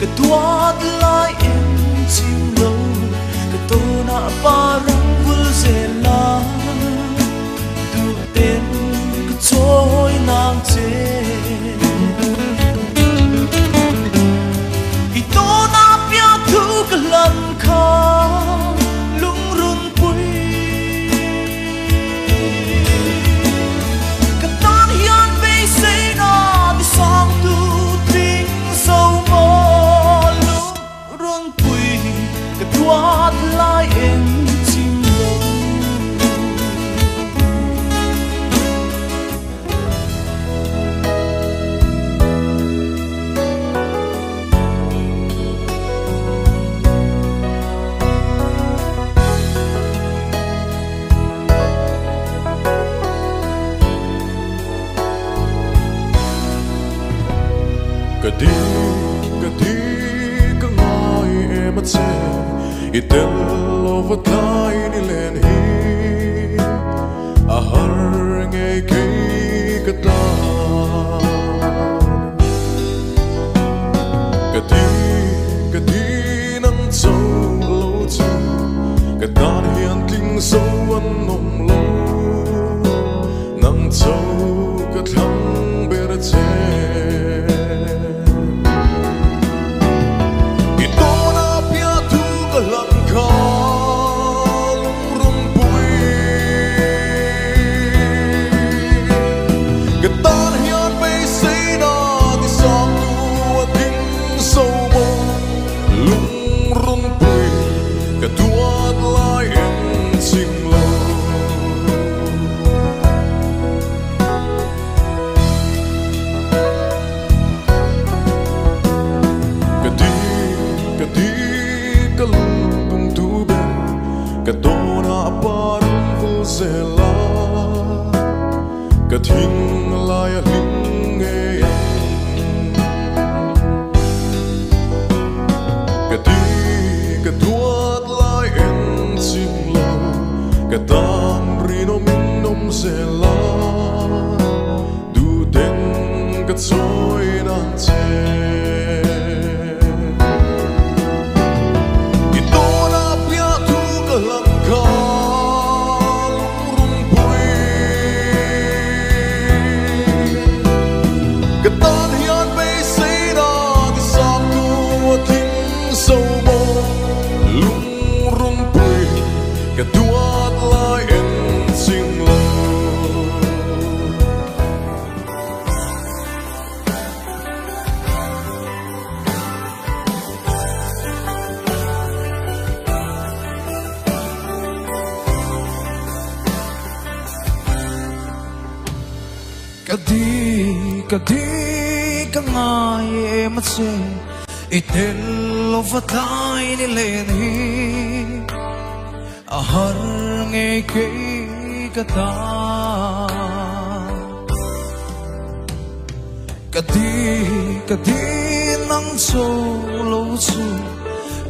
Cái tuốt lại em chim lâu cái tô parang vulzela tu ten ka choi nang che ito na pia thu ka lan kha lung run pui ka tan hian be say na bi song tu ting so mo lung run pui ka tuat lai em chim lo Kadi ka ngai em at se itel overtay ni len hi a har ngay kay kata kadi nang so lo chu kadan hian ting so an nom lo nang so ka thang ber che Kadona parang vulzela kathing laya hinge kaduat lai en sim lo kadam rino minom zela du den katsoi nan che Kaduat lai en sing lo Kadi ka ngai em at se itel overtay ni len hi a har ngay kay kata kadi nang so lo chu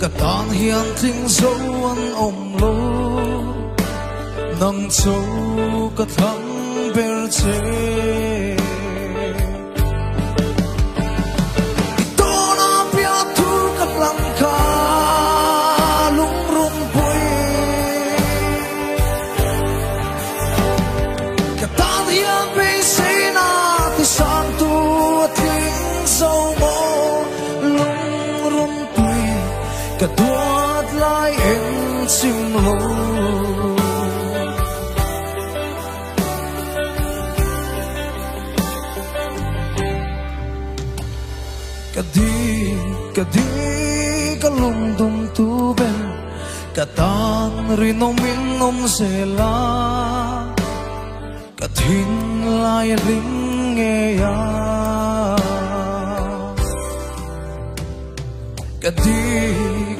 katan hian ting so an om lo nang so ka thang ber che ito na pia tu ka lang ka lung rung pui katan hian be say na ti sang tu ting so mo lung rung pui ka tuat lai en sim lo Kadi ka lungdum tu ben katan rinom minom zela kathin lai ling nge ya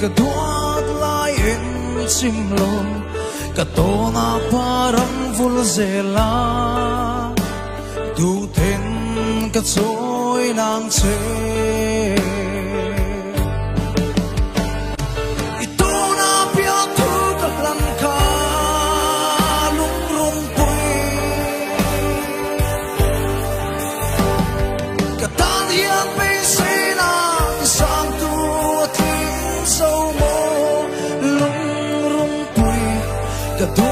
kaduat lai en sim lo katona parang vulzela du ten ka choi nang che so mo lung rung pui Kadua